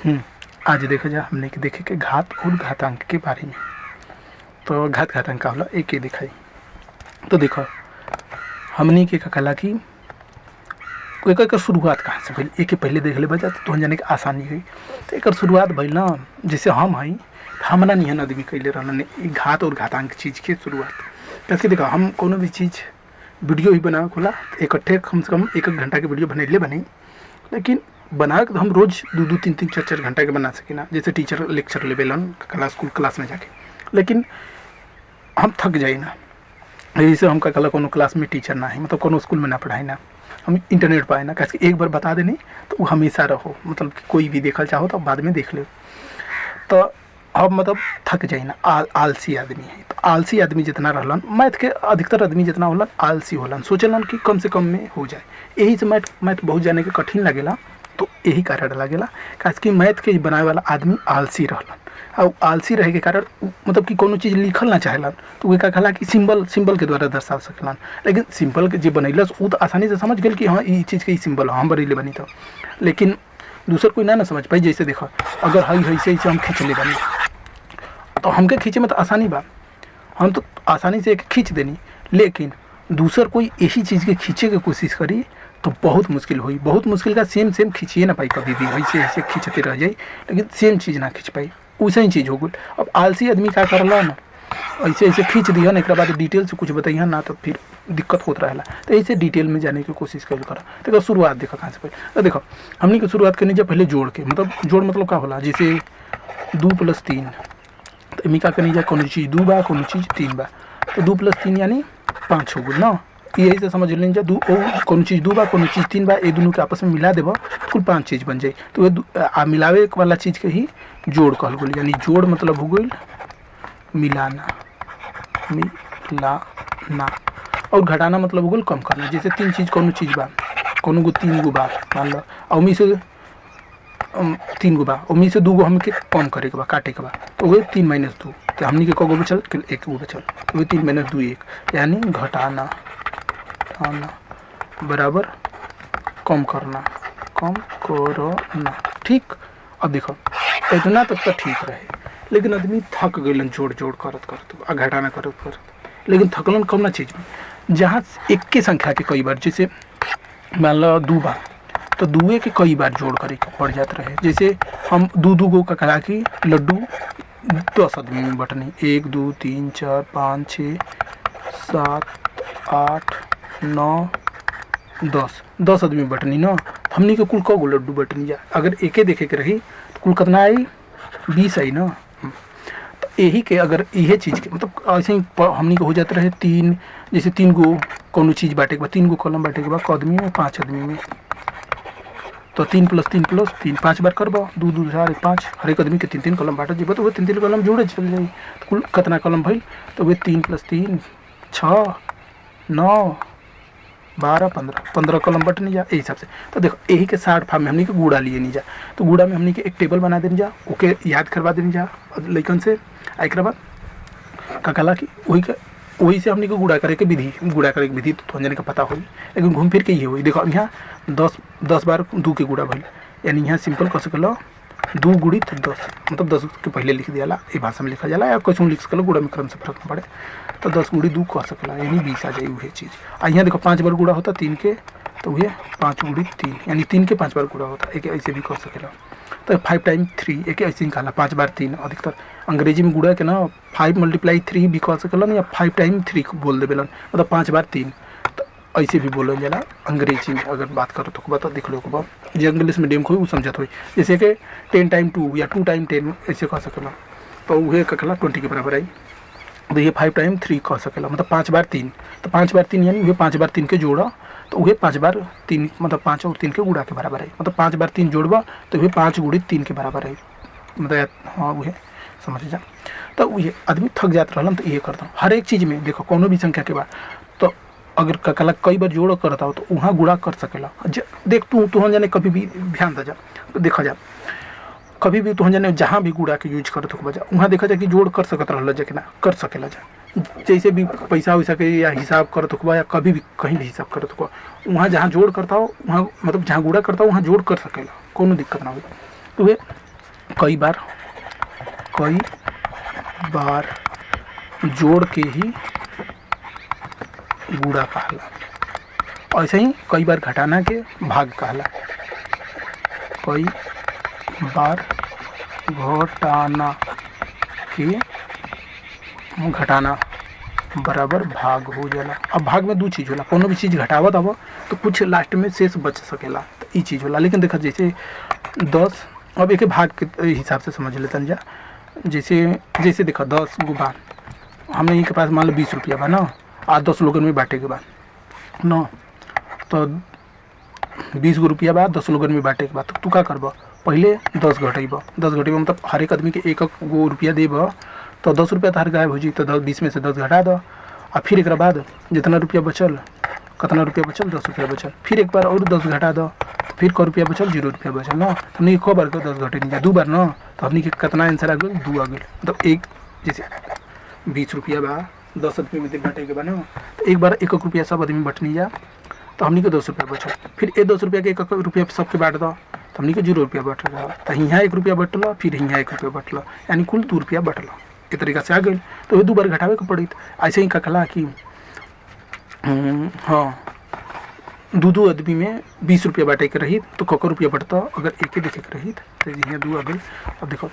आज देखा जाए हमने के देखे के घात और घातांक के बारे में। तो घात घातांक का होला एक दिखाई। तो देखो हमने के कला की एक शुरुआत कहाँ से भइल एक पहले देख ले बजा तो जाने के आसानी गई। तो एक शुरुआत भइल ना, जैसे हम हई हमरा निहन आदमी कैले रहन घात और घातांक चीज़ के शुरुआत। कैसे देखो हम कोनो भी चीज़ वीडियो ही बना खोला इकट्ठे कम से कम 1 घंटा के वीडियो बनैले बने, लेकिन बना के हम रोज़ 2-2, 3-3, 4-4 घंटा के बना सके ना। जैसे टीचर लेक्चर लेवेलन क्लास में जाके, लेकिन हम थक जाए ना। जैसे हम कल कोनो क्लास में टीचर ना है, मतलब कोनो स्कूल में ना पढ़ाई ना, हम इंटरनेट पर आए ना, कैसे एक बार बता देनी तो वो हमेशा रहो, मतलब कि कोई भी देखल चाहो तो बाद में देख ले। तो अब मतलब थक जाए ना, आलसी आदमी है। तो आलसी आदमी जितना रहलन, मैथ के अधिकतर आदमी जितना होलन आलसी होलन, सोचलन कि कम से कम में हो जाए। यही से मैथ बहुत जाने के कठिन लगेला। तो यही कारण लगेला खास कि मैथ के बनाए वाला आदमी आलसी रहलन। और आलसी रहे के कारण मतलब कि कोनो चीज़ लिखल ना चाहेलन, तो वे कहला कि सिंबल के द्वारा दर्शा सकलन। लेकिन सिंबल के जो बनैलस वो तो आसानी से समझ गए कि हाँ ये चीज़ के ही सिंबल हम बनैले बनी। तो लेकिन दूसर कोई ना समझ पाई। जैसे देखो अगर हई ऐसे हम खींच ले बनी तो हमके खींचे में तो आसानी बा, हम तो आसानी से एक खींच देनी। लेकिन दूसर कोई ऐसी चीज़ के खींचे की कोशिश करी तो बहुत मुश्किल हुई। बहुत मुश्किल का सेम खींचिए ना पाई कभी भी, ऐसे खींचते रह जाए लेकिन सेम चीज़ ना खींच पाई, वैसे ही चीज़ हो गई। अब आलसी आदमी क्या करला ना, ऐसे खींच दिया ना, एक बाद डिटेल से कुछ बताइए ना तो फिर दिक्कत होता रहेला। तो ऐसे डिटेल में जाने की कोशिश कर करा। देखो शुरुआत देखो कहाँ से पहले। तो देखो हमने की शुरुआत करनी जब पहले जोड़ के, मतलब जोड़ मतलब क्या होला, जैसे 2 + 3। तो इमी का करनी जा कोनो चीज़ 2 बा, कोनो चीज़ 3 बा, तो 2 + 3 यानी 5 हो गई ना। यही से समझ लें जा कोनो चीज़ 2 बा, कोनो चीज़ 3 बा, ये दोनों के आपस में मिला देबा तो कुल 5 चीज़ बन जाए। तो ये मिलावे वाला चीज़ के ही जोड़ कहल गई। यानी जोड़ मतलब हो गई मिलाना, और घटाना मतलब हो गई कम करना। जैसे 3 चीज़ कोनो चीज़ बा, कोनो गो 3 गो बा मान लो, और उम्मीद से 3 गो बा, उम्मीद से 2 गो हमके कम करे के बा, काटे के बा, तो वही 3 - 2। तो हमने के कगो बचल 1 गो बचल, तो वही 3 - 2 1, यानी घटाना बराबर कम करना। ठीक। अब देखो इतना तक तो ठीक रहे, लेकिन आदमी थक गए जोड़ करत आ घटाना करत, लेकिन थकलन कम ना चीज़ में, जहाँ एक के संख्या के कई बार, जैसे मान लो 2 बा तो 2 के कई बार जोड़ करे पड़ जाते रहे। जैसे हम 2 गो का कला की लड्डू 10 आदमी में बटनी, 1 2 3 4 5 6 7 8 9 10 आदमी बटनी ना। हमनी के कुल क गो लड्डू बटनी जा, अगर एके देखे के रही तो कुल कितना आई 20 आई ना। तो यही के अगर यही चीज़ के मतलब ऐसे ही हमनी के हो जाते रहे 3, जैसे 3 गो कोनो चीज़ बांटे के बाद 3 गो कॉलम बांटे के बाद क आदमी में 5 आदमी में, तो 3 + 3 + 3 5 बार करबा, 2 2 4 5, हर एक आदमी के 3 कॉलम बांटा जीबा, तो वो 3 कॉलम जोड़े चल जाई। तो कुल कितना कॉलम भइल, तो वे 3 + 3 6 9 12 15 कॉलम बटनी जा यही हिसाब से। तो देखो यही के 60 फार्म में हमने के गुड़ा लिए नहीं जा, तो गुड़ा में हमने के एक टेबल बना देनी जा, ओके याद करवा देनी जा लेकिन से। एक बाद का कला की वही से हमने को गुड़ा करे के विधि तो जाने का पता हो, लेकिन घूम फिर के ये हुई। देखो यहाँ 10 बार 2 के गुड़ा भइल, यानी यहाँ सिंपल कर सकलो 2 × 10, मतलब 10 के पहले लिख दिया ये भाषा में लिखा जाला, या कुछ लिख सकलो गुड़ा में क्रम से फर्क न पड़े, तो 10 × 2 कर सकला, यानी 20 आ जाए वही चीज़। और यहाँ देखो 5 बार गुड़ा होता 3 के, तो वही 5 × 3 यानी 3 के 5 बार गुड़ा होता, एक ऐसे भी कर सकेला। तो 5 × 3 एक ऐसे निकाला 5 बार 3, अधिकतर अंग्रेजी में गुड़ा के ना 5 × 3 भी कह सकेलन, या 5 × 3 बोल देवेलन, मतलब 5 बार 3, तो ऐसे भी बोलल जाला अंग्रेजी में। अगर बात करो तो बता देख लो को जो इंग्लिश मीडियम को वो समझत हुई, जैसे कि 10 × 2 या 2 × 10 ऐसे कह सकेला, तो वह कला 20 के बराबर आई। तो ये 5 × 3 कह सकेला, मतलब 5 बार 3, तो 5 बार 3 यानी वह 5 बार 3 के जोड़ा, तो वह 5 बार 3 मतलब 5 और 3 के गुड़ा के बराबर है, मतलब 5 बार 3 जोड़बा तो वह 5 × 3 के बराबर है, मतलब हाँ वह समझ जा। तो वही आदमी थक जाता रहलन, तो ये करता हर एक चीज़ में। देखो कोनो भी संख्या के बाद तो अगर कला कई बार जोड़ करता हो तो वहाँ गुड़ा कर सकेला। देख तू जाने कभी भी ध्यान दे जा, तो देखा जा कभी भी तो जाने जहाँ भी गुड़ा के यूज करत हो बजा वहाँ देखा जाए कि जोड़ कर सकत रहल जा कि ना कर सकेला जा। जैसे भी पैसा वैसा के या हिसाब करत हो या कभी भी कहीं भी हिसाब करत हो, वहाँ जहाँ जोड़ करता हो वहाँ मतलब जहाँ गुड़ा करता हो वहाँ जोड़ कर सकेला, कोनो दिक्कत ना हो। तो वे कई बार जोड़ के ही गुणा कहला। ऐसे ही कई बार घटाना के भाग कहला। कई बार घटाना बराबर भाग हो जाला। अब भाग में दो चीज़ होला, कोनो भी चीज़ घटावत अब तो कुछ लास्ट में शेष बच सकेला, तो ये चीज़ होला। लेकिन देखा जैसे 10, अब एक भाग के हिसाब से समझ लेते जा। जैसे देखा 10 गो बा, हमने के पास मान लो 20 रुपया बा ना, आ 10 लोगन में बांटे के बा ना, तो 20 गो रुपया बा 10 लोगन में बांटे के बा, तो तू का करब, पहले 10 घटेब। 10 घटेब मतलब हर एक आदमी के 1 गो रुपया देब, तो 10 रुपया तार गायब हो जी, तो 20 में से 10 घटा दो। और फिर एक बाद जितना रुपया बचल, कितना रुपया बचल, 10 रुपया बचल, फिर एक बार और 10 घटा दो, तो फिर क रुपया बचल, 0 रुपया बचल ना। तो हमने को बार 10 घटे नहीं, 2 बार ना, तो हमने के कितना आंसर आ गया, 2 आ गया। मतलब एक जैसे 20 रुपया बा 10 आदमी में बांटे के बा ना, तो एक बार 1 रुपया सब आदमी बटनी जा, तो हमने के 10 रुपया बचल। फिर 10 रुपया के 1 रुपया सबके बांट दो, तो हमने के 0 रुपया बट रहा। तो यहाँ 1 रुपया बटल, फिर यहाँ 1 रुपया बटल, यानी कुल 2 रुपया बटल। इस तरीका से आ गई, तो ये 2 बार घटावे के पड़ी। ऐसे ही कहला कि हाँ 2 आदमी में 20 रुपया बांटे के रही, तो क रुपया बढ़ता, अगर एक ही देखे के रही तो यहाँ 2 आ गई। अब देखो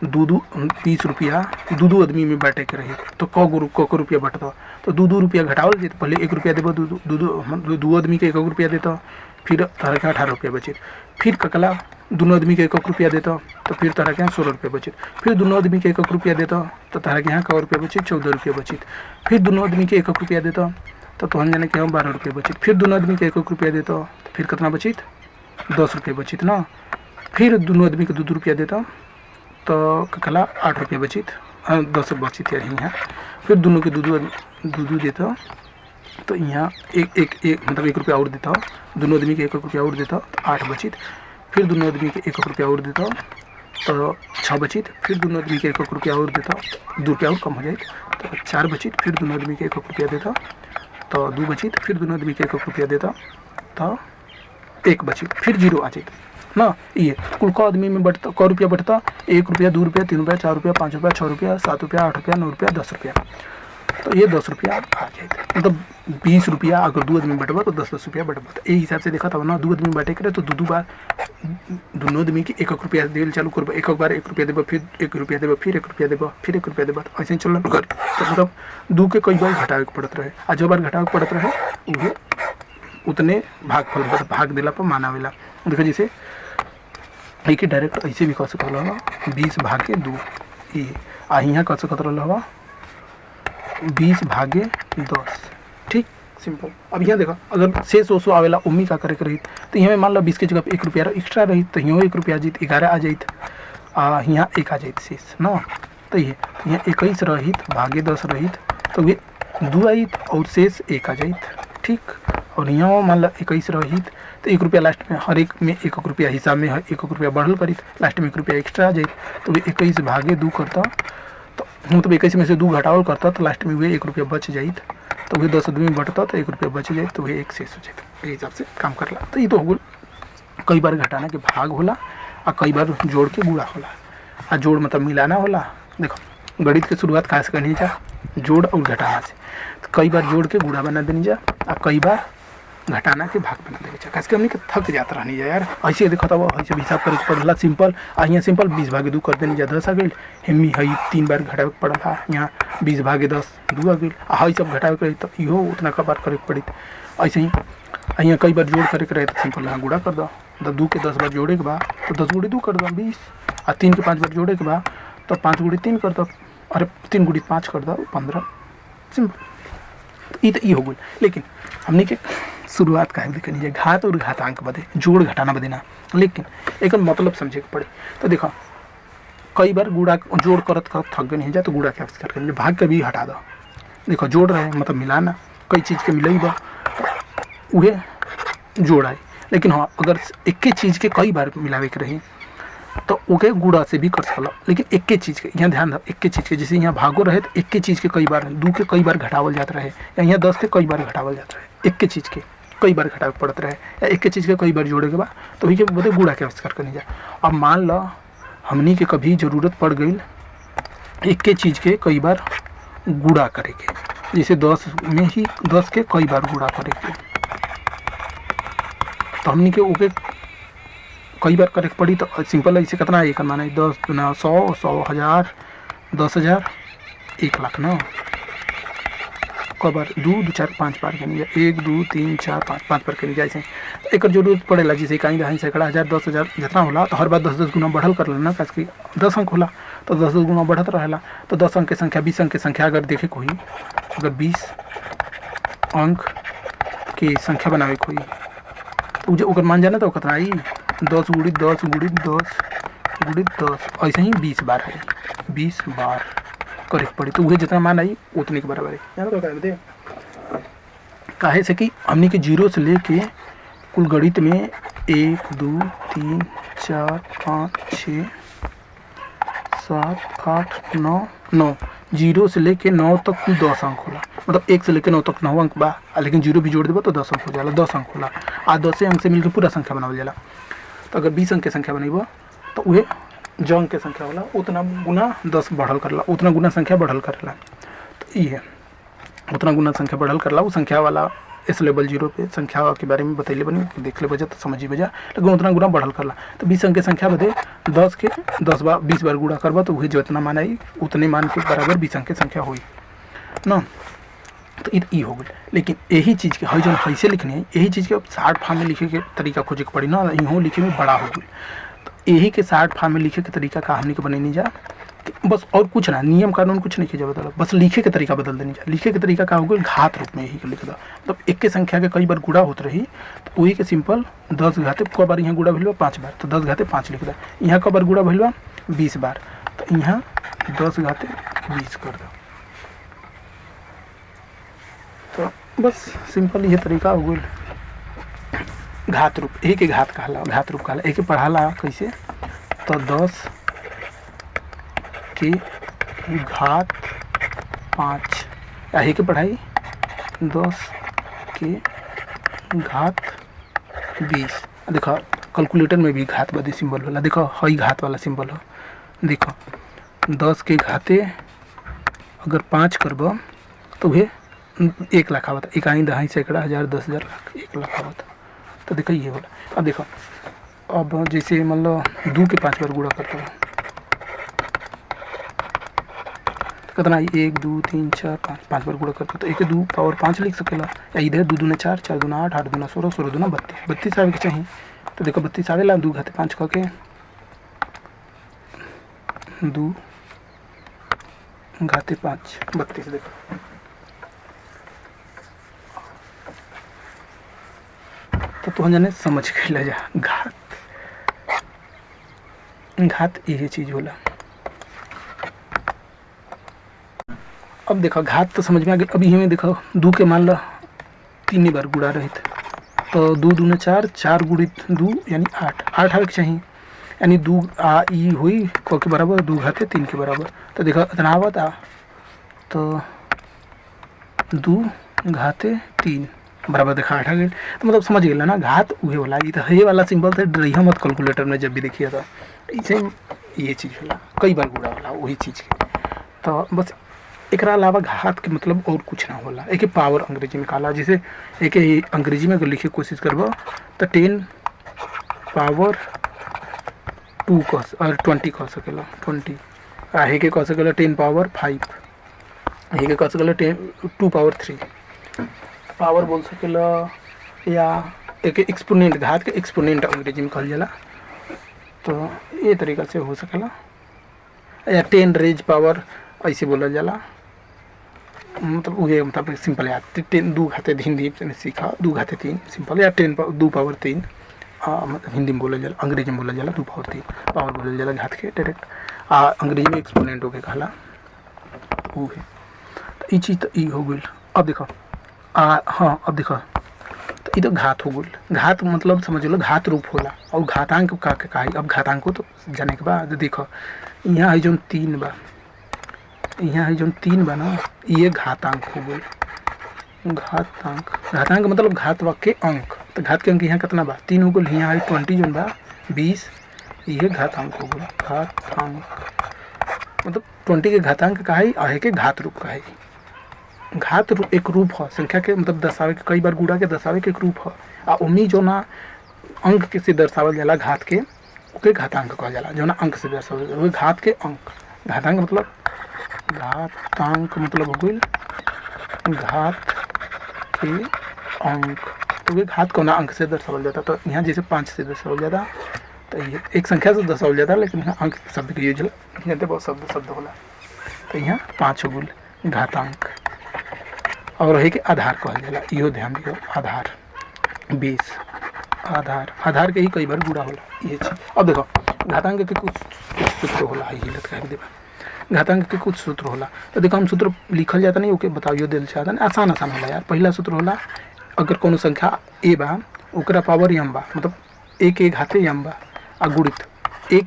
20 रुपया 2 आदमी में बांटे के रही, तो क रुपया बढ़ता, तो 2 रुपया घटावल जाए, पहले 1 रुपया देव, 2 आदमी के 1 रुपया देता, फिर तरह के 18 रुपया बचे। फिर ककला 2 आदमी के 1 रुपया देता, तो फिर तरह के यहाँ 16 रुपया बचे। फिर 2 आदमी के 1 रुपया देता, तो तरह के यहाँ 1 रुपया बचे, 14 रुपया बचे। फिर 2 आदमी के 1 रुपया देता, तो तुहन जाने के हम 12 रुपया बचित। फिर 2 आदमी के 1 रुपया देता, तो फिर कितना बचित, 10 रुपया बचित ना। फिर 2 आदमी के 2 रुपया देता, तो ककला 8 रुपया बचित, 10 बचित यार यहाँ। फिर दोनों के 2 देता, तो यहाँ एक मतलब 1 रुपया और देता, 2 आदमी के 1 रुपया और देता, तो 8 बचित। फिर 2 आदमी के 1 रुपया और देता, तो 6 बचित। फिर 2 आदमी के 1 रुपया और देता, 2 रुपया और कम हो जाए, तो 4 बचित। फिर 2 आदमी के 1 रुपया देता, तो 2 बचित। फिर 2 आदमी के 1 रुपया देता, तो 1 बचित। फिर 0 आ जाए ना। ये कुल क आदमी में बढ़ता, क रुपया बढ़ता, 1 रुपया, 2 रुपया, 3 रुपया, 4 रुपया, 5 रुपया, 6 रुपया, 7 रुपया, 8 रुपया, 9 रुपया, 10 रुपया, तो ये 10 रुपया आ जाए। मतलब 20 रुपया अगर 2 आदमी बटवा, तो 10 रुपया बटवा। तो यही हिसाब से देखा था ना, 2 आदमी बांटे करे, तो 2 बार 2 आदमी के 1 रुपया देल चालू करब, 1 बार 1 रुपया देव, फिर 1 रुपया देव, फिर 1 रुपया देव, फिर 1 रुपया देव, तो ऐसे ही चल कर। तो मतलब 2 के कई बार घटावे के पड़त रहे, आ जो बार घटावे के पड़त रहे उहे उतने भागफल भाग दिला पर मानावेला। देखो जैसे एक डायरेक्ट ऐसे भी कह सकल हवा 20 भागे 2, ये आ यहाँ कह सकत रहल हवा 20 भागे 10। ठीक सिंपल। अब यहाँ देखो अगर शेष ओसो आवेला उम्मी का करे के रही, तो यहाँ मान लो 20 के जगह 1 रुपया एक्स्ट्रा रही, तो यहाँ 1 रुपया जीत 11 आ जाइत, यहाँ 1 आ जाइत शेष ना। तो ये यहाँ 21 रहित भागे 10 रहित, तो ये 2 आइत और शेष 1 आ जाइत। ठीक। और यहाँ मान लो 21 रहित, तो 1 रुपया लास्ट में हर एक में 1 रुपया हिसाब में 1 रुपया बढ़ल करी, लास्ट में 1 रुपया एक्स्ट्रा आ जाए, तो 21 भागे 2 करता, तो मतलब 21 में से 2 घटावल करता, तो लास्ट में वही 1 रुपया बच जाइत, तो वही 10 आदमी बढ़ता, तो 1 रुपया बच जाए, तो वही 1 शेष हो जाए। ये हिसाब से काम करला। तो ये तो हो कई बार घटाना के भाग होला, और कई बार जोड़ के गुणा होला। और जोड़ मतलब मिलाना होला। देखो गणित की शुरुआत कहाँ से करनी जा, जोड़ और घटाना से। तो कई बार जोड़ के गुणा बना देनी जा, और कई बार घटाना के भाग बना देवे। खास के हमने के थक जाता रहनी जा यार, ऐसे देखो तो ऐसे हिसाब करे पड़ला सिंपल। आ यहाँ सिंपल 20 भागे 2 कर देनी जा, 10 आ गई। हेमी हई 3 बार घटावे के पड़ला, यहाँ 20 भागे 10 2 आ गई। हई सब घटावे के रही, तो इहो उतना का बार करे पड़ी। ऐसे ही यहाँ कई बार जोड़ करे के रहे, तो सिंपल यहाँ गुणा कर दो। 2 के 10 बार जोड़े के बाद, तो 10 गुड़ी 2 कर दो 20। और 3 के 5 बार जोड़े के बाद, तो 5 गुड़ी 3 कर दो, अरे 3 गुड़ी 5 कर दो 15। सिंपल। ये तो ये हो गई। लेकिन हमने के शुरुआत का देखनी है घात और घातांक बदे, जोड़ घटाना बदे ना, लेकिन एक मतलब समझे के पड़े। तो देखो कई बार गुड़ा जोड़ करत करत थक गए नहीं जा, तो गुड़ा के आविष्कार कर भाग के भी हटा दो। देखो जोड़ रहे मतलब मिलाना, कई चीज़ के मिलई बा उहे जोड़ आए। लेकिन हाँ अगर एक ही चीज़ के कई बार मिलावे के रहे, तो ओके गुड़ा से भी कर सकला। लेकिन एक के चीज़ के यहाँ ध्यान दो, एक के चीज़ के जैसे यहाँ भागो रहे, तो एक के चीज़ के कई बार 2 के कई बार घटावल जाता रहे, या यहाँ 10 के कई बार घटावल जाता रहे। एक के चीज़ के कई बार घटावे पड़ता रहे, या एक के चीज़ के कई बार जोड़े के बाद, तो वही के बोलते गुड़ा के आविष्कार करनी जा। अब मान लो हमनी के कभी ज़रूरत पड़ गई एक के चीज़ के कई बार गुणा करे के, जैसे 10 में ही 10 के कई बार गुणा करे के, तो हमनी के ओके कई बार करे पड़ी। तो सिंपल ऐसे कितना एक माना 10 गुना 100, 100 हज़ार, 10,000, 1,00,000 ना। कई बार 2 2 4 5 बार के नहीं, 1 2 3 4 5 5 बार के नहीं जाए एक जरूरत पड़ेला, जैसे कहीं दहाई सैकड़ा हज़ार 10,000 जितना होला तो हर बार 10 गुना बढ़ल कर लेना, कि 10 अंक होला तो 10 गुना बढ़त रहेला। तो 10 अंक के संख्या 20 अंक के संख्या अगर देखे कोई, अगर 20 अंक की संख्या बनावे कोई तो ओकर मान जाना तो कितना आई 10 गुणित 10 गुणित 10 गुणित 10, ऐसे ही 20 बार है, 20 बार करे पड़ी। तो वह जितना मान आई उतने के बराबर है। काहे से कि हमने के जीरो से लेके कुल गणित में 1 2 3 4 5 6 7 8 9 जीरो से लेके 9 तक कुल 10 अंक होला, मतलब 1 से लेके 9 तक 9 अंक बा, लेकिन जीरो भी जोड़ देबो तो 10 अंक हो जाला, 10 अंक होला। आ 10 अंक से मिलकर पूरा संख्या बनावल जाला। तो अगर 20 अंक के संख्या बनेबो तो वह जो अंक के संख्या होला उतना गुना 10 बढ़ल करला, उतना गुना संख्या बढ़ल करला। तो ये है उतना गुना संख्या बढ़ल करला, वो संख्या वाला इस लेवल 0 पे संख्या के बारे में बतैले बनी, देख ले बजा तो समझी बजा, लेकिन उतना गुना बढ़ल करला। तो 20 अंक के संख्या बदे 10 के 10 बार 20 बार गुणा करबा तो वही जितना मान आई उतने मान के बराबर 20 अंक के संख्या हुई ना। तो ये हो गई। लेकिन यही चीज़ के हई जो कैसे लिखनी है, यही चीज़ के शार्ट फॉर्म में लिखे के तरीका खोजे के पड़ी ना, यूँ लिखे में बड़ा हो गई। तो यही के शार्ट फॉर्म में लिखे के तरीका का हमने के बनेनी जा, बस और कुछ ना, नियम कानून कुछ नहीं किया बदल, बस लिखे के तरीका बदल देनी जा। लिखे के तरीका का हो गया घात रूप में, यही के लिख दो, मतलब एक के संख्या के कई बार गुणा होते रही तो वही के सिंपल 10 घाते क बार यहाँ गुणा भइल 5 बार, तो 10 घाते 5 लिख दो। यहाँ क बार गुणा भइल 20 बार, तो यहाँ 10 घाते 20 कर दो। तो बस सिंपल ये तरीका हो गया घात रूप। यही के घात कहला, घात रूप कहला। एक पढ़ाला कैसे, तो 10 की घात 5, यही के पढ़ाई 10 की घात 20। देखो कैलकुलेटर में भी घात वाली सिंबल होला, देखो हई घात वाला सिंबल हो, देखो 10 के घाते अगर 5 करब तो वह 1 लाख आवता, इकाई दहाई सैकड़ा हज़ार 10,000 लाख 1 लाख आवता। तो देखो ये बोला। अब देखो अब जैसे मान लो 2 के 5 बार गुणा करता हूँ तो कितना 1 2 3 4 5 बार गुणा करता, तो 1 2 पावर 5 लिख सकेला, या इधर 2 दूना 4 4 दूना 8 8 दूना 16 16 दूना 32 32 आवे के चाहिए। तो देखो 32 आवेला, 2 घाते 5 कह के 2 घाते 5 32। देखो तो तुम जाने समझ के ले जा घात, घात यही चीज होला। अब देखो घात तो समझ में आ गया। अभी हमें देखो 2 के मान लो 3 बार गुणा रहे थे, तो 2 दूना 4 4 गुणित 2 यानी 8 8 आवे के चाहिए, यानी 2 आ ई हुई क के बराबर 2 घाते 3 के बराबर। तो देखो इतना आवता, तो 2 घाते 3 बराबर देखा 8 आ गए। तो मतलब समझ गए ना, घात उहे होला। ये तो हे वाला सिंबल से डरिया मत कैलकुलेटर में जब भी देखिए, तो ऐसे ये चीज़ होला, कई बार गुणा होला वही चीज़ के। तो बस एक अलावा घात के मतलब और कुछ ना होला। एक पावर अंग्रेजी में कहला, जैसे एक अंग्रेजी में अगर लिखे कोशिश करबो तो 10 पावर 2 और 20 कह सकेला, 20 आहे के कह सकेला 10 पावर 5, आहे के कह सकेला 2 पावर 3 पावर बोल सकेला, या एक एक्सपोनेंट, घात के एक्सपोनेंट अंग्रेजी में कहल जाला। तो ये तरीका से हो सकेला, या 10 रेज पावर ऐसे बोला जाला, मतलब वही मतलब सिंपल याद 10 2 घाते हिंदी में सीखा 2 घाते 3 सिंपल, या 10 2 पावर 3 मतलब हिंदी में बोला जाला, अंग्रेजी में बोला जाला 2 पावर 3 पावर बोला जाला घात के डायरेक्ट। अंग्रेजी में एक्सपोनेंट हो के कहला वो है। तो ये चीज़ तो ये हो गई। अब देखो हाँ अब देखो तो ये तो घात हो गई। घात मतलब समझ लो घात रूप होला, और घातांक का कहा। अब घातांक को तो जाने के बाद देखो यहाँ है जो 3 बा, यहाँ है जो 3 बा ना, ये घातांक हो गई। घातांक, घातांक मतलब घात वाक्य अंक। तो घात के अंक यहाँ कितना बा 3 हो गई। यहाँ है 20 जो बा 20, ये घातांक हो गया। घातांक मतलब 20 के घातांक का है, आहे के घात रूप का है। घात एक रूप है संख्या के, मतलब दर्शावे के, कई बार गुणा के दर्शावे के एक रूप है। आ उन्हीं जो ना अंक के से दर्शावल जाला घात के, ओके घातांक कहल जाला। जो ना अंक से दर्शावल जाला घात के अंक। घातांक मतलब हो गई घात के अंक। तो ये घात कौना अंक से दर्शावल जाता, तो यहाँ जैसे 5 से दर्शावल जाता, तो ये एक संख्या से दर्शावल जाता, लेकिन यहाँ अंक शब्द के यूज यहाँ तो बहुत शब्द होला। तो यहाँ 5 हो गई घातांक। और है कि आधार कहल जाला, इहो ध्यान दियो। आधार बेस, आधार के ही कई बार गुणा होला ये चीज। अब देखो घातांक के कुछ सूत्र होला, हिलत कह देबा। घातांक के कुछ सूत्र होला, तो देखो हम सूत्र लिखल जाता नहीं, ओके बताइयो दिल चाहता नहीं, आसान होला यार। पहला सूत्र होला, अगर कोनो संख्या ए बा ओकरा पावर यम बा, मतलब ए के घाते यम बा, आ गुणित ए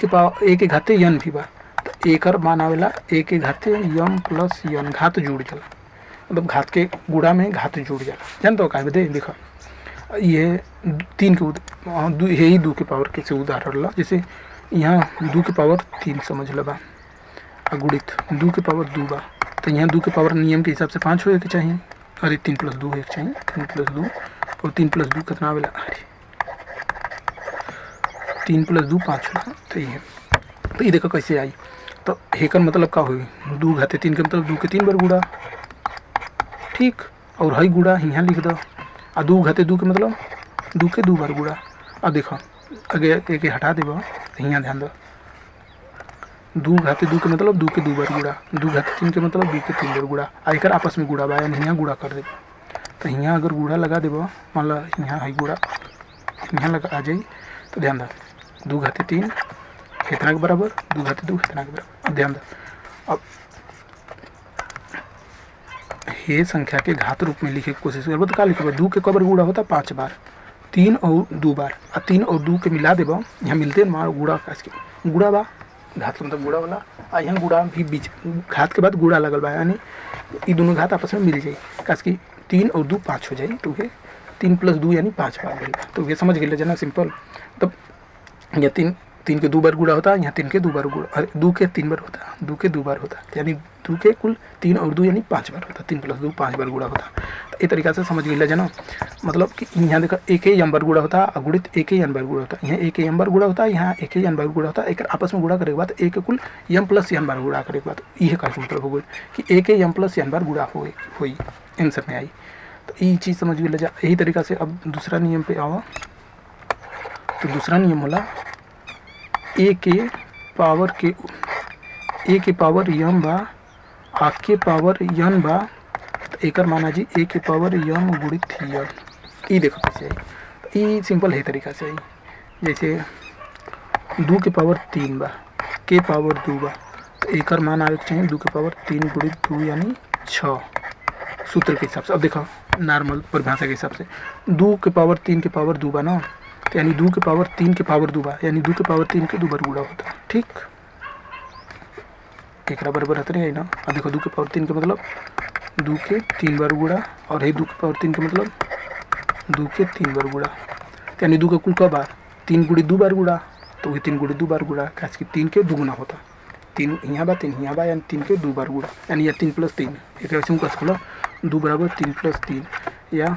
के घाते यन भी बा, तो एकर मान आवेला ए के घाते यम प्लस यन। घात जुड़ जाला, मतलब घात के गुणा में घात जुड़ जाला। जानते हो काहे बदे? देखो ये 3 के यही 2 के पावर के से उदाहरण ला। जैसे यहाँ 2 के पावर 3 समझ लबा, गुणित 2 के पावर 2 बा, तो यहाँ 2 के पावर नियम के हिसाब से 5 होए के चाहिए। अरे 3 + 2 एक चाहिए, 3 + 2 और 3 + 2 कितना आवेला? अरे 3 + 2 5 होगा। तो ये देखो कैसे आई। तो हेकर मतलब का हुई 2 घाते 3 के मतलब 2 के 3 बार गुणा, ठीक। और हई गुणा यहाँ लिख दो, आ 2 घाते 2 के मतलब 2 के 2 बार गुणा। अब देखो अगे एक हटा देबो, यहाँ ध्यान दो, 2 घाते 2 के मतलब 2 के 2 बार गुणा, 2 घाते 3 के मतलब 2 के 3 बार गुणा। आ एकर आपस में गुणा बा, यानी यहाँ गुणा कर देबो। तो यहाँ अगर गुणा लगा देबो, मान लो यहाँ है गुणा, यहाँ लगा आ जाई, तो ध्यान दो 2 घाते 3 कितना के बराबर, 2 घाते 2 कितना के बराबर। अब ध्यान दो, अब ये संख्या के घात रूप में लिखे की कोशिश करबो, तो का लिखबो? 2 के कबर गुणा होता 5 बार, 3 और 2 बार, आ 3 और 2 के मिला देबो, यहाँ मिलते मार गुणा कास के गुणा बा, घात मतलब गुणा वाला। आ यहाँ गुणा भी बीच, घात के बाद गुणा लगल बा, यानी ये दोनों घात आपस में मिल जाई, कास की 3 और 2 5 हो जाई। तो ये 3 + 2 यानी 5 बार गई। तो ये समझ गए जना, सिंपल। तब यहाँ 3 के 2 बार गुणा होता, यहाँ 3 के 2 बार गुणा, अरे 2 के 3 बार होता, 2 के 2 बार होता, यानी 2 के कुल 3 और 2 यानी 5 बार होता, 3 + 2 5 बार गुणा होता। तो ये तरीका से समझ गए जना, मतलब कि यहाँ देखो एक ही बार गुणा होता, गुणित एक ही बार गुणा होता, यहाँ एक ही बार गुणा होता, यहाँ एक ही बार गुणा होता। एक आपस में गुणा करे के बाद एक कुल m + n बार गुणा करे के बाद, ये का मतलब हो गई कि एक ही m + n बार गुणा हुई आंसर में आई। तो ये चीज़ समझ गए जा। यही तरीका से अब दूसरा नियम पे आओ, तो दूसरा नियम होला ए के पावर यम बा, आ के पावर यन बा, तो एकर माना जी ए के पावर यम गुणित यन। ये देखो कैसे आई, तो ये सिंपल है तरीका से आई। जैसे 2 के पावर 3 बा, के पावर 2 बा, तो एकर मान आवे के चाहिए 2 के पावर 3 गुणित 2 यानी 6 सूत्र के हिसाब से। अब देखो नॉर्मल परिभाषा के हिसाब से 2 के पावर 3 के पावर 2 बा ना, तो यानी 2 के पावर 3 के पावर 2 बा, यानी 2 के पावर 3 के 2 बार गुणा होता, ठीक। एक बराबर रहते है ना। अब देखो 2 के पावर 3 के मतलब 2 के 3 बार गुणा, और ये 2 के पावर 3 के मतलब 2 के 3 बार गुणा, यानी 2 का कुल का बार 3 गुणित 2 बार गुणा, तो वही 3 गुणित 2 बार गुणा, खास की 3 के दुगुना होता, 3 यहाँ बा 3 यहाँ बा, यानी 3 के 2 बार गुणा, यानी यह 3 + 3 एक ऐसे में कस खोलो 2 बराबर 3 + 3 या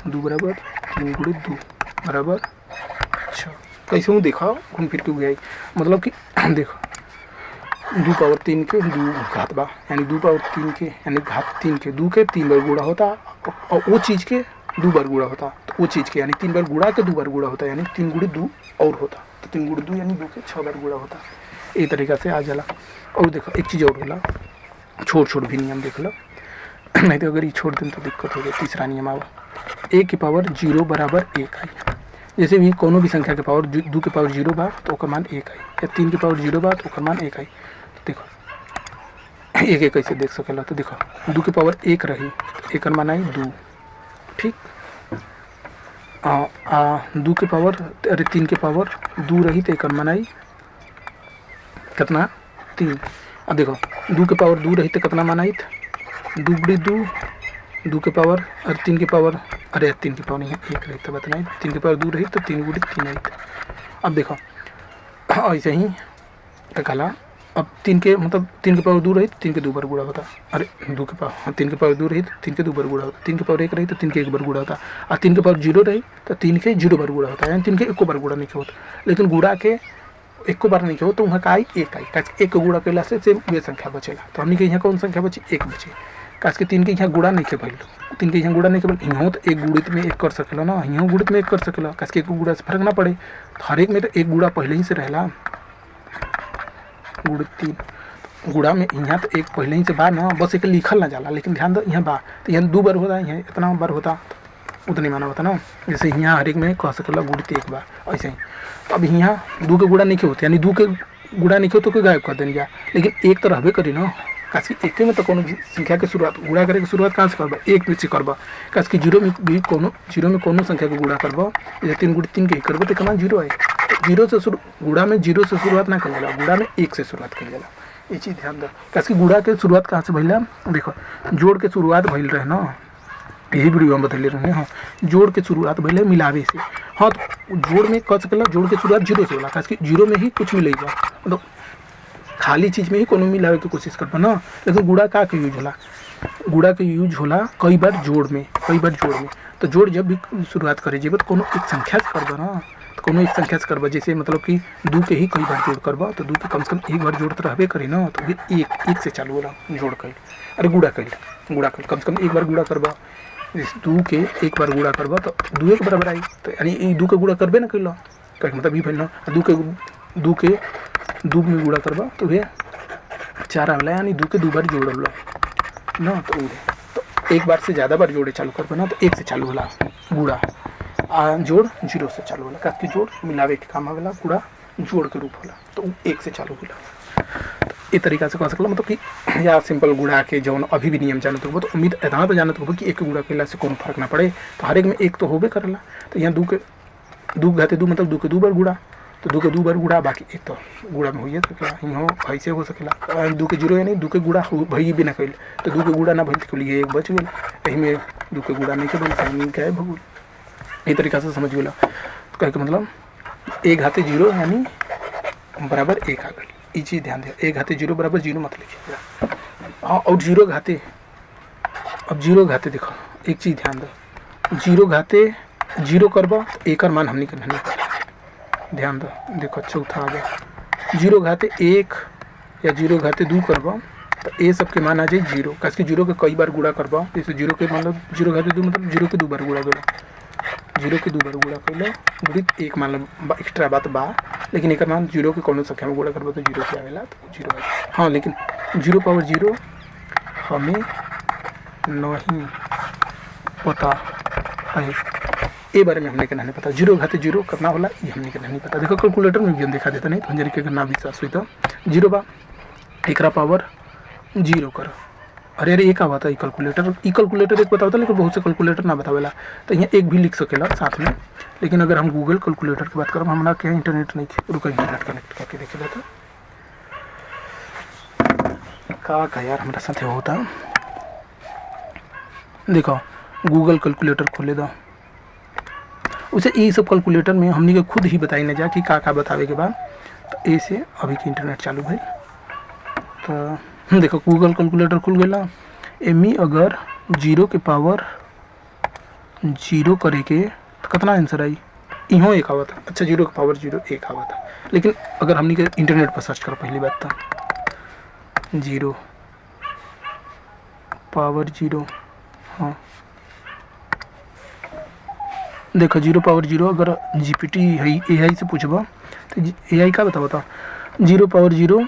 2 बराबर 3 गुणित 2 बराबर 6। कैसे हूँ देखा घूम फिर के हुआ, मतलब कि देखो 2 पावर 3 के 2 घात बा, यानी 2 पावर 3 के यानी घात 3 के 2 के 3 बार गुणा होता, और वो चीज़ के 2 बार गुणा होता, तो वो चीज़ के यानी 3 बार गुणा के 2 बार गुणा होता, यानी 3 गुणित 2 और होता, तो 3 गुणित 2 यानी 2 के 6 बार गुणा होता। ये तरीका से आ जाला। और देखो एक चीज़ और होला, छोड़ भी नियम देख लो, नहीं तो अगर ये छोड़ दें तो दिक्कत हो जाए। तीसरा नियम आवा, a के पावर 0 बराबर 1 आई। जैसे भी कोनो भी संख्या के पावर 2 के पावर 0 बा तो ओकर मान 1 आई, या 3 के पावर 0 बा तो ओकर मान 1 आई। तो देखो एक कैसे देख सकेला, तो देखो 2 के पावर 1 रही तो एकर मान आई 2, ठीक। 2 के पावर अरे 3 के पावर 2 रही तो एकर मान आई कितना 3। अब देखो 2 के पावर 2 रही तो कितना मान आई 2 गुणित 2, 2 के पावर और 3 के पावर, अरे 3 के पावर नहीं है 1 रही तो बताना 3 के पावर 2 रही तो 3 गुणित 3 आई। अब देखो ऐसे ही कहला अब 3 के मतलब 3 के पावर 2 रही तो 3 के 2 बार गुणा होता, अरे 2 के पावर, हाँ 3 के पावर 2 रही तो 3 के 2 बार गुणा होता, 3 के पावर 1 रही तो 3 के 1 बार गुणा होता, और 3 के पावर 0 रही तो 3 के 0 बार गुणा होता, यानी 3 के 1 बार गुणा नहीं होता। लेकिन गुणा के 1 बार नहीं हो तो वहाँ का आई 1 आई, काज 1 गुणा कैला से सेम वे संख्या बचेला। तो हमने के यहाँ कौन संख्या बची 1 बची, काज के 3 के यहाँ गुणा नहीं के भइल, 3 के यहाँ गुणा नहीं के भइल, यहाँ तो 1 गुणित में 1 कर सकेला ना, यहाँ गुणित में 1 कर सकेला, काज के 1 गुणा से फर्क ना पड़े। तो हर एक में तो 1 गुणा पहले ही से रहला, गुणित 3 गुणा में यहाँ तो 1 पहले ही से बा ना, बस एक लिखल ना जाला, लेकिन ध्यान दो यहाँ बा तो यहाँ 2 बार होता, यहाँ इतना बार होता तो उतनी माना होता ना। जैसे यहाँ हर एक में कह सकेला गुणित 1 बार, ऐसे ही। तो अब यहाँ 2 के गुणा नहीं होते, यानी 2 के गुणा नहीं हो तो कोई गायब कर देंगे जा, लेकिन 1 तो रहबे करी ना, काश 1 में तो कोनो संख्या के शुरुआत गुणा करे के शुरुआत कहाँ से करबा 1 में से करबा, काश 0 में भी कोनो 0 में कोनो संख्या के गुणा करबा, जैसे 3 गुणित 3 के ही करबा तो कितना 0 है। 0 से शुरू गुणा में 0 से शुरुआत ना कर जाला, गुणा में 1 से शुरुआत कर जाला, ये चीज़ ध्यान दो। काश गुणा के शुरुआत कहाँ से भइला, देखो जोड़ के शुरुआत भइल रहे ना, यही वीडियो हम बतले रहे हैं। हाँ जोड़ के शुरुआत भले मिलावे से, हाँ तो जोड़ में कह सकेला जोड़ के शुरुआत 0 से होला, काश कि 0 में ही कुछ मिलेगा, मतलब खाली चीज़ में ही कोनो मिलावे की कोशिश करबा ना। लेकिन गुणा का यूज होला, गुणा के यूज होला कई बार जोड़ में, कई बार जोड़ में। तो जोड़ जब भी शुरुआत करे जेब तो कोनो एक संख्या से करबा ना, तो कोनो एक संख्या से करबा, जैसे मतलब कि 2 के ही कई बार जोड़ करबा तो 2 के कम से कम 1 बार जोड़ तो रहबे करी ना, तो ये 1 से चालू होला जोड़ कर, अरे गुणा कर कम से कम 1 बार गुणा करबा, जैसे 2 के 1 बार गुणा करबा तो 2 के बराबर आई, तो यानी 2 के गुणा करबे ना कैला, कहे मतलब ये ना 2 के 2 में गुणा करबा तो वे 4 आवेला, यानी 2 के 2 बार जोड़ला ना, तो 1 बार से ज़्यादा बार जोड़े चालू करबा ना तो 1 से चालू होला गुणा, जोड़ 0 से चालू होला, काहे कि जोड़ मिलावे के काम आवेला, गुणा जोड़ के रूप होला, तो 1 से चालू होला। तो ये तरीका से कह सकला, मतलब कि या सिंपल गुणा के जौन अभी भी नियम जानत हो तो उम्मीद इतना तो जानत हो कि 1 गुणा कैला से कोनो फर्क ना पड़े, तो हर एक में 1 तो होबे करेला। तो यहाँ 2 के 2 घाते 2 मतलब 2 के 2 बार गुणा, तो 2 के 2 बार गुणा, बाकी 1 तो गुणा में होइए सकेला, यहाँ ऐसे हो सकेला 2 के 0 यानी 2 के गुणा भई भी ना कैल, तो 2 के गुणा ना भइल तो लिए 1 बच गेल, यही में 2 के गुणा नहीं के भइल साइन क्या है भगुल, ये तरीका से समझ गेला। तो कहे के मतलब 1 घाते 0 यानी बराबर 1 आ गई, ये चीज़ ध्यान दे, 1 घाते 0 बराबर 0 मत लिखिएगा। हाँ और 0 घाते, अब 0 घाते देखो एक चीज़ ध्यान दो, 0 घाते 0 करबा तो 1 मान हमने करना नहीं कर, ध्यान दो, देखो चौथा आ गया 0 घाते 1 या 0 घाते 2 करबा तो ये सब के मान आ जाए 0, काश कि 0 के कई बार गुणा करबा, जैसे 0 के मतलब 0 घाते 2 मतलब 0 के 2 बार गुणा करो, 0 के 2 बार गुणा कर लो, गुणित 1 मान लो एक्स्ट्रा बात बा, लेकिन एक मान 0 के कोनो संख्या में गुणा करबा तो 0 के आवेला तो 0 आएगा। हाँ लेकिन 0 पावर 0 हमें नहीं पता है, ये बारे में हमने कहना नहीं पता, 0 घाते 0 करना होला ये हमने कहना नहीं पता। देखो कैलकुलेटर में भी हम दिखा देता नहीं तो जरिए के ना विश्वास हुई तो 0 बा एकरा पावर 0 करो, अरे अरे एक आता है कैलकुलेटर, ई कैलकुलेटर एक बताता लेकिन बहुत से कैलकुलेटर ना बतावेला, तो यहाँ एक भी लिख सकेला साथ में। लेकिन अगर हम गूगल कैलकुलेटर की बात करें, हमारा क्या इंटरनेट नहीं, रुका इंटरनेट कनेक्ट करके देखे जाता का यार हमारा साथ होता। देखो गूगल कैलकुलेटर खोले दो, उसे ये सब कैलकुलेटर में हमने के खुद ही बताई ना जा कि का बतावे के बाद, तो ऐसे अभी के इंटरनेट चालू भाई। तो देखो गूगल कैलकुलेटर खुल गया, एमी अगर 0 के पावर 0 करे के तो कितना आंसर आई, इहो 1 आवा था, अच्छा 0 के पावर 0 1 आवा था। लेकिन अगर हमने के इंटरनेट पर सर्च करो, पहली बात था 0 पावर 0, हाँ देखो 0 पावर 0 अगर जीपीटी है AI से पूछबा तो AI का बताओ 0 पावर 0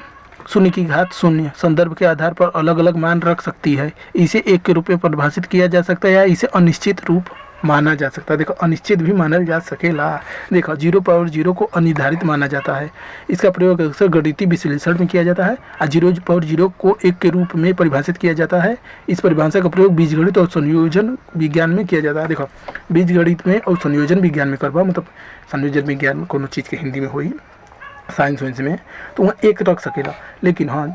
शून्य की घात शून्य संदर्भ के आधार पर अलग अलग मान रख सकती है, इसे 1 के रूप में परिभाषित किया जा सकता है या इसे अनिश्चित रूप माना जा सकता है। देखो अनिश्चित भी माना जा सकेला, देखो 0 पावर 0 को अनिर्धारित माना जाता है, इसका प्रयोग अक्सर गणितीय विश्लेषण में किया जाता है, और 0 पावर 0 को 1 के रूप में परिभाषित किया जाता है। इस परिभाषा का प्रयोग बीजगणित और संयोजन विज्ञान में किया जाता है। देखो बीजगणित में और संयोजन विज्ञान में करवा, मतलब संयोजन विज्ञान कोनो चीज़ के हिंदी में हुई साइंस वाइंस में, तो वहाँ 1 रख सकेला। लेकिन हाँ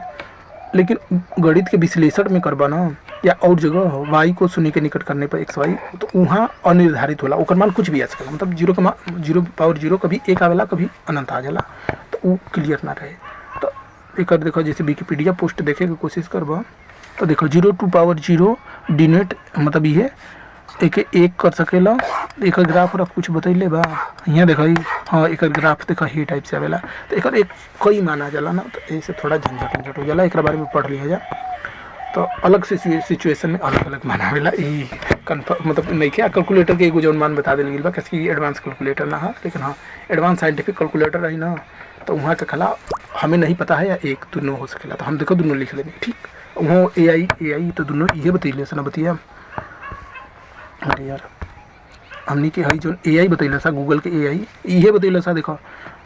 लेकिन गणित के विश्लेषण में करबा ना या और जगह हो y को शून्य के निकट करने पर x y, तो वहाँ अनिर्धारित होला, ओकर मान कुछ भी आ सकेला, मतलब जीरो का जीरो पावर जीरो कभी एक आवेला कभी अनंत आ जाला, तो वो क्लियर ना रहे। तो एक देखो जैसे विकिपीडिया पोस्ट देखे के कोशिश करबा तो देखो 0 टू पावर 0 डिनोट मतलब ये एक कर सकेला। एक ग्राफ और कुछ बतैले बा यहाँ देखो हाँ एक ग्राफ देखो ही टाइप से आवेला, तो एक कई मान आ जाला ना, तो ऐसे थोड़ा झंझट हो जाला, एक बारे में पढ़ लिया जा तो अलग से सिचुएशन में अलग अलग मान आवेला। ई कन्फर्म मतलब नहीं क्या कैलकुलेटर के एगो जौन मान बता देल गेल बा, कैसे एडवांस कैलकुलेटर ना है, लेकिन हाँ एडवांस साइंटिफिक कैलकुलेटर रही ना, तो वहाँ के खला हमें नहीं पता है या एक दोनों हो सकेला, तो हम देखो दोनों लिख लेंगे ठीक। वहाँ ए आई तो दोनों ये बतैले से ना बतिया। अरे यार हमने के हई जो AI बतैला सा गूगल के AI ये बतैला सा देखो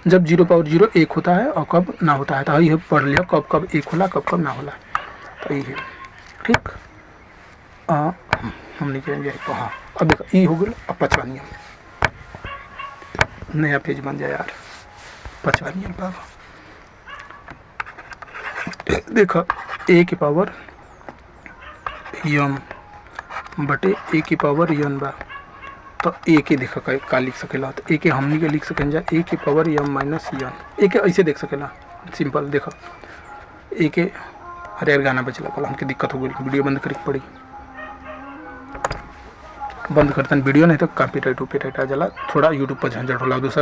जब 0 पावर 0 एक होता है और कब ना होता है, तो हई पढ़ लिया कब कब एक होला कब कब ना होला, तो ये ठीक। हमने के यही हाँ अब देखो ई हो गया। अब पाँचवा नियम नया पेज बन जाए यार। पाँचवा नियम बाबा देखो a की पावर यम बटे a की पावर यन बा, तो ए के देखा का लिख सकेला, तो ए के हमनी के लिख सकें जा ए के पावर यम माइनस यन। ए के ऐसे देख सकेला सिंपल देखो ए के। अरे यार गाना बचला कल हमके दिक्कत हो गई, वीडियो बंद करे पड़ी, बंद करतन वीडियो नहीं तो कॉपीराइट आ जाला, थोड़ा यूट्यूब पर झंझट होला। दूसरा